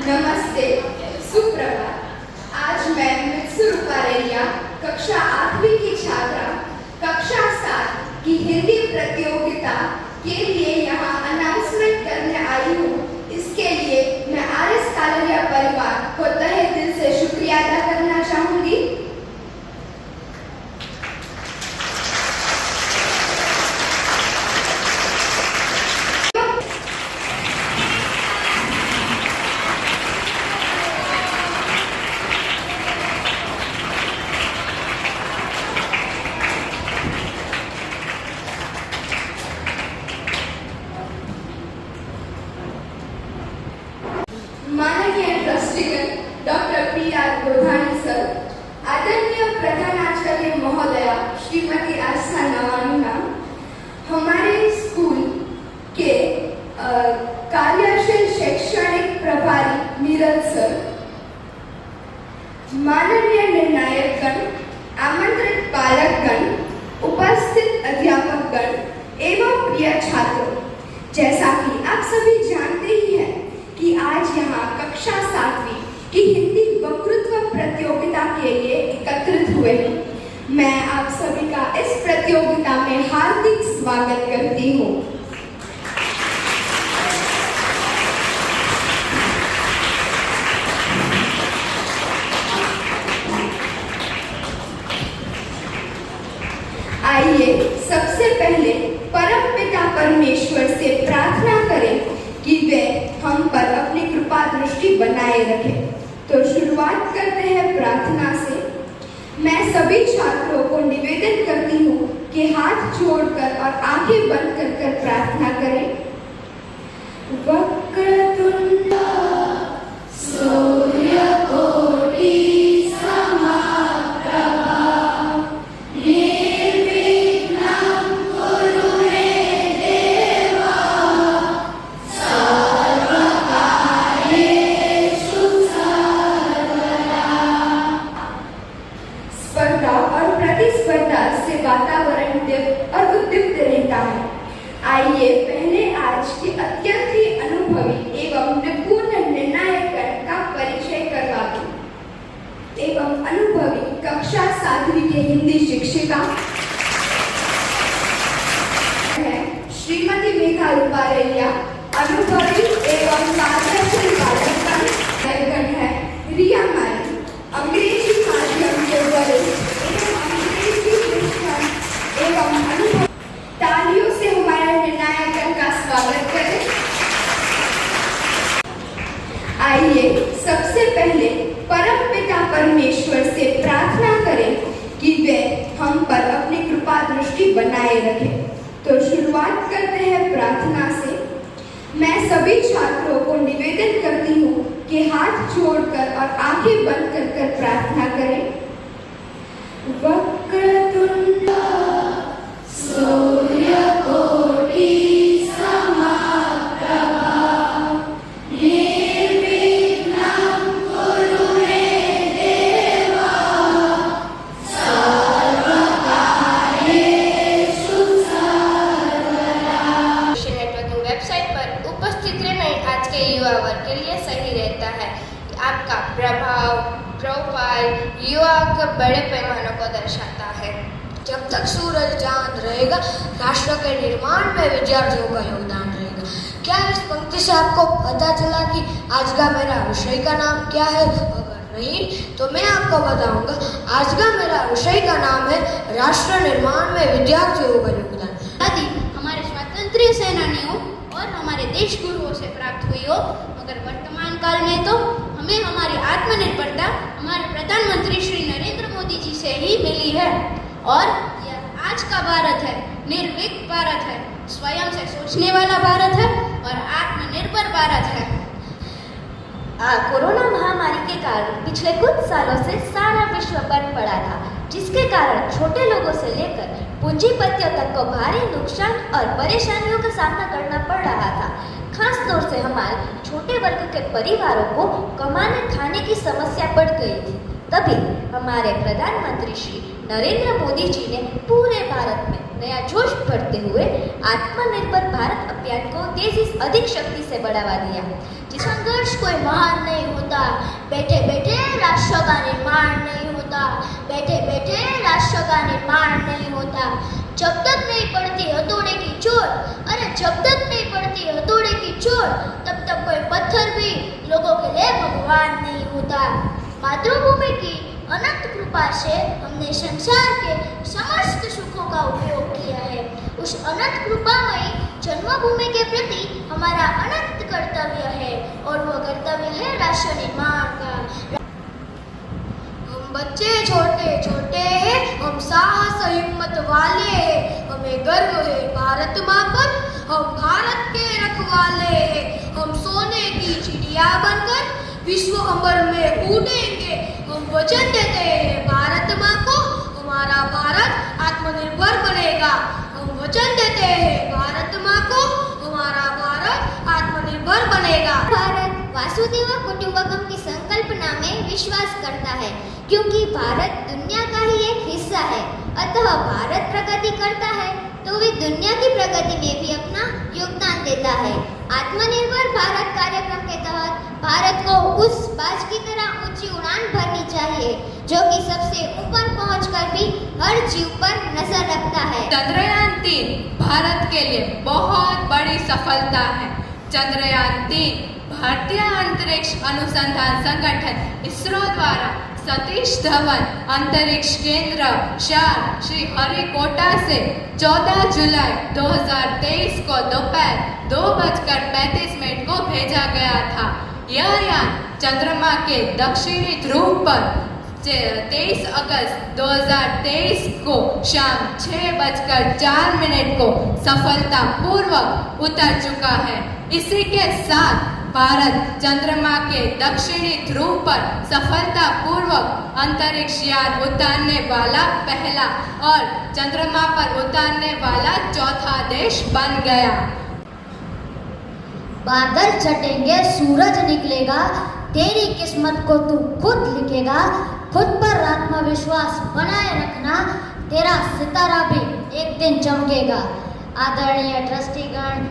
नमस्ते, सुप्रभात। आज मैं मित्सु रूपारेलिया कक्षा 8वीं की छात्रा कक्षा 7 की हिंदी प्रतियोगिता के लिए यहाँ अनाउंसमेंट करने आई हूँ। इसके लिए मैं आर.एस. कालरिया परिवार को तहे दिल से शुक्रिया अदा करना चाहूँगी। माननीय ट्रस्टीगण डॉक्टर पी.आर. गोधानी सर, आदरणीय प्रधानाचार्य महोदया श्रीमती आस्था नवानी मैम, हमारे स्कूल के कार्यशील शैक्षणिक प्रभारी मीरल सर, माननीय निर्णायकगण, आमंत्रित पालकगण, उपस्थित अध्यापकगण एवं प्रिय छात्रों, जैसा कि आप सभी जानते ही हैं कि आज यहाँ कक्षा 7वीं की हिंदी वक्तृत्व प्रतियोगिता के लिए एकत्रित हुए हैं। मैं आप सभी का इस प्रतियोगिता में हार्दिक स्वागत करती हूँ। आइए सबसे पहले परमपिता परमेश्वर से प्रार्थना करें कि वे हम पर अपनी कृपा दृष्टि बनाए रखें। तो शुरुआत करते हैं प्रार्थना से। मैं सभी छात्रों को निवेदन करती हूँ कि हाथ जोड़कर और आंखें बंद कर प्रार्थना करें। वक्रतुंड सूर्यकोटि वातावरण और उद्युक्त रहता है। आइए पहले आज के अत्यंत ही अनुभवी एवं निपुण निर्णायक का परिचय करवा दूं। एवं अनुभवी कक्षा 7वीं के हिंदी शिक्षिका है श्रीमती मेघा रूपारेलिया। अनुभवी एवं कार्यशील पालकगण है रिया माली। अंग्रेजी माध्यम के वरिष्ठ एवं अनुभव। तालियों से हमारे निर्णायक का स्वागत करें। आइए सबसे पहले परमपिता परमेश्वर से प्रार्थना करें कि वे हम पर अपनी कृपा दृष्टि बनाए रखें। तो शुरुआत करते हैं प्रार्थना से। मैं सभी छात्रों को निवेदन करती हूँ कि हाथ जोड़कर और आंखें बंद कर प्रार्थना करें। वक्रतुंड सूर्यकोटि समप्रभा निर्विघ्नं कुरु मे देव सर्वकार्येषु सर्वदा। नेटवर्किंग वेबसाइट पर उपस्थित रहना आज के युवा वर्ग के लिए सही रहता है। आपका प्रभाव प्रोफाइल युवा के बड़े पैमानों को दर्शाता है। जब तक सूरज चांद रहेगा, राष्ट्र के निर्माण में विद्यार्थियों का योगदान रहेगा। क्या इस पंक्ति से आपको पता चला कि आज का मेरा विषय का नाम क्या है? अगर नहीं तो मैं आपको बताऊंगा। आज का मेरा विषय का नाम है राष्ट्र निर्माण में विद्यार्थियों का योगदान। आदि हमारे स्वतंत्र सेनानियों और हमारे देश गुरुओं से प्राप्त हुई हो, मगर वर्तमान काल में तो हमें हमारी आत्मनिर्भरता हमारे प्रधानमंत्री श्री नरेंद्र मोदी जी से ही मिली है। और यह आज का भारत है, निर्भीक भारत है, स्वयं से सोचने वाला भारत है और आत्मनिर्भर भारत है। कोरोना महामारी के कारण पिछले कुछ सालों से सारा विश्व बंद पड़ा था, जिसके कारण छोटे लोगों से लेकर पूंजीपतियों तक को भारी नुकसान और परेशानियों का सामना करना पड़ रहा था। खास तौर से हमारे छोटे वर्ग के परिवारों को कमाने खाने की समस्या बढ़ गई थी। तभी हमारे प्रधानमंत्री श्री नरेंद्र मोदी जी ने पूरे भारत में नया जोश भरते हुए आत्मनिर्भर भारत अभियान को तेजी अधिक शक्ति से बढ़ावा दिया। संघर्ष कोई महान नहीं होता, बैठे बैठे राष्ट्र का निर्माण नहीं होता, बैठे बैठे राष्ट्र का निर्माण नहीं होता। जब तक नहीं पड़ती हथौड़े की चोट, अरे जब तक नहीं पड़ती हथौड़े की चोट, तब तक कोई पत्थर भी लोगों के लिए भगवान नहीं होता। मातृभूमि की अनंत कृपा से हमने संसार के समस्त सुखों का उपयोग किया है। उस अनंत कृपामयी जन्मभूमि के प्रति हमारा अनंत कर्तव्य है और वह कर्तव्य है राष्ट्र निर्माण का। हम बच्चे छोटे छोटे हैं, हम साहस हिम्मत वाले हैं, हमें गर्व है भारत माँ पर, हम भारत के रखवाले हैं। हम सोने की चिड़िया बनकर विश्व अंबर में उड़ेंगे। हम वचन देते हैं भारत माँ को, हमारा भारत आत्मनिर्भर बनेगा। हम वचन देते हैं भारत माँ को, हमारा भारत आत्मनिर्भर बनेगा। भारत वासुदेव कुटुंबकम की संकल्पना में विश्वास करता है, क्योंकि भारत दुनिया का ही एक हिस्सा है। अतः भारत प्रगति करता है तो वे दुनिया की प्रगति में भी अपना योगदान देता है। आत्मनिर्भर भारत कार्यक्रम के तहत भारत को उस बाज की तरह ऊंची उड़ान भरनी चाहिए जो कि सबसे ऊपर पहुंचकर भी हर जीव पर नजर रखता है। चंद्रयान 3 भारत के लिए बहुत बड़ी सफलता है। चंद्रयान 3 भारतीय अंतरिक्ष अनुसंधान संगठन इसरो द्वारा सतीश धवन अंतरिक्ष केंद्र शार श्री हरिकोटा से 14 जुलाई 2023 को दोपहर 2:35 को भेजा गया था। यह यान चंद्रमा के दक्षिणी ध्रुव पर 23 अगस्त 2023 को शाम 6:04 को सफलतापूर्वक उतर चुका है। इसी के साथ भारत चंद्रमा के दक्षिणी ध्रुव पर सफलतापूर्वक अंतरिक्ष यान उतारने वाला पहला और चंद्रमा पर उतारने वाला चौथा देश बन गया। बादल छटेंगे, सूरज निकलेगा, तेरी किस्मत को तू खुद लिखेगा। खुद पर आत्मविश्वास बनाए रखना, तेरा सितारा भी एक दिन चमकेगा। आदरणीय ट्रस्टीगण,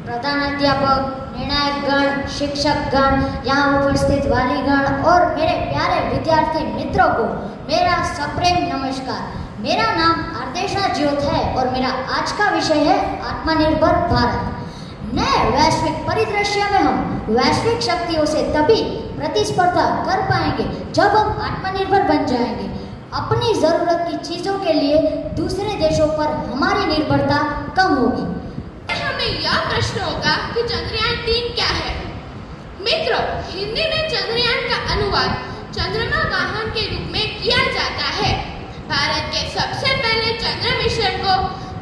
प्रधानाध्यापक, निर्णायकगण, शिक्षकगण, यहाँ उपस्थित वालीगण और मेरे प्यारे विद्यार्थी मित्रों को मेरा सप्रेम नमस्कार। मेरा नाम आरदेशा ज्योत है और मेरा आज का विषय है आत्मनिर्भर भारत। नए वैश्विक परिदृश्य में हम वैश्विक शक्तियों से तभी प्रतिस्पर्धा कर पाएंगे जब हम आत्मनिर्भर बन जाएंगे। अपनी ज़रूरत की चीज़ों के लिए दूसरे देशों पर हमारी निर्भरता कम होगी। हमें यह प्रश्न होगा कि चंद्रयान 3 क्या है। मित्रों, हिंदी में चंद्रयान का अनुवाद चंद्रमा वाहन के रूप में किया जाता है। भारत के सबसे पहले चंद्र मिशन को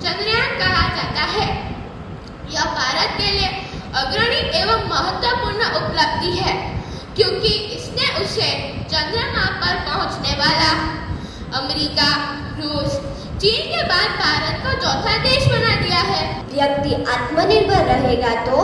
चंद्रयान कहा जाता है। यह भारत के लिए अग्रणी एवं महत्वपूर्ण उपलब्धि है, क्योंकि इसने उसे चंद्रमा पर पहुंचने वाला अमेरिका, रूस, चीन के बाद भारत को चौथा देश बना दिया है। व्यक्ति आत्मनिर्भर रहेगा तो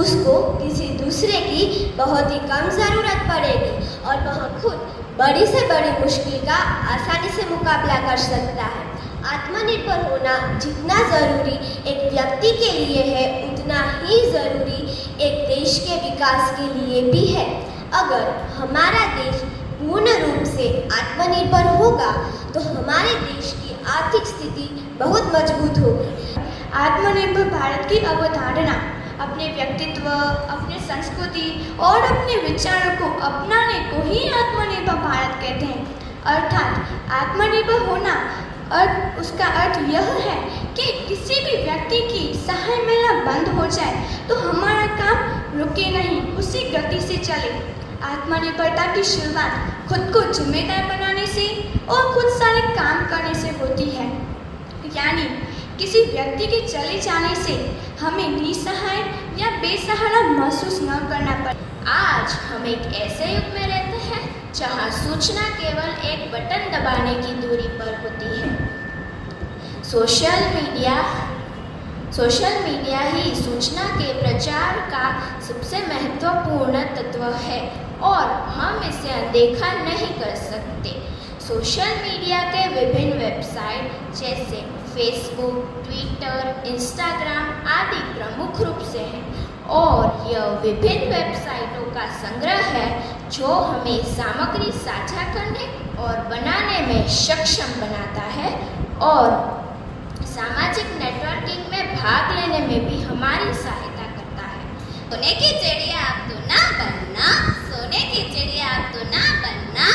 उसको किसी दूसरे की बहुत ही कम जरूरत पड़ेगी और वह खुद बड़ी से बड़ी मुश्किल का आसानी से मुकाबला कर सकता है। आत्मनिर्भर होना जितना ज़रूरी एक व्यक्ति के लिए है, उतना ही ज़रूरी एक देश के विकास के लिए भी है। अगर हमारा देश पूर्ण रूप से आत्मनिर्भर होगा तो हमारे देश की आर्थिक स्थिति बहुत मजबूत होगी। आत्मनिर्भर भारत की अवधारणा अपने व्यक्तित्व, अपने संस्कृति और अपने विचारों को अपनाने को ही आत्मनिर्भर भारत कहते हैं। अर्थात आत्मनिर्भर होना और उसका अर्थ यह है कि किसी भी व्यक्ति की सहाय मिलना बंद हो जाए तो हमारा काम रुके नहीं, उसी गति से चले। आत्मनिर्भरता की शुरुआत खुद को जिम्मेदार बनाने से और खुद सारे काम करने से होती है। यानी किसी व्यक्ति के चले जाने से हमें निसहाय या बेसहारा महसूस न करना पड़े। आज हम एक ऐसे युग में रहते हैं जहां सूचना केवल एक बटन दबाने की दूरी पर होती है। सोशल मीडिया ही सूचना के प्रचार का सबसे महत्वपूर्ण तत्व है। और हम इसे अनदेखा नहीं कर सकते। सोशल मीडिया के विभिन्न वेबसाइट जैसे फेसबुक, ट्विटर, इंस्टाग्राम आदि प्रमुख रूप से हैं और यह विभिन्न वेबसाइटों का संग्रह है जो हमें सामग्री साझा करने और बनाने में सक्षम बनाता है और सामाजिक नेटवर्किंग में भाग लेने में भी हमारी सहायता करता है। सोने की चिड़िया अब तू ना बनना, सोने की चिड़िया अब तू ना बनना,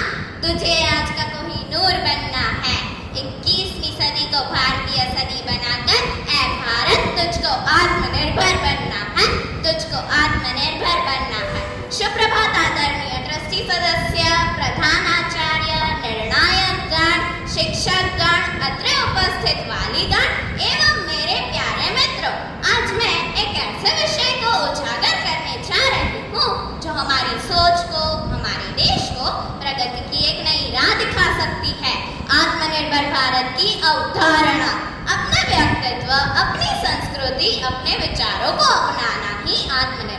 तुझे आज का कोहिनूर बनना है। 21वीं सदी को भारतीय सदी बनाकर ऐ भारत तुझको आत्मनिर्भर बनना है, तुझको आत्मनिर्भर बनना है। सुप्रभात आदरणीय ट्रस्टी सदस्य, प्रधानाचार्य, निर्णायक गण, शिक्षक गण, अत्र उपस्थित वालीगण एवं मेरे प्यारे मित्रों, आज मैं एक ऐसे विषय को उजागर करने जा रही हूँ जो हमारी सोच को, हमारे देश को प्रगति की एक नई राह दिखा सकती है। आत्मनिर्भर भारत की अवधारणा, अपने व्यक्तित्व, अपनी संस्कृति, अपने विचारों को अपनाना ही आत्मनिर्भर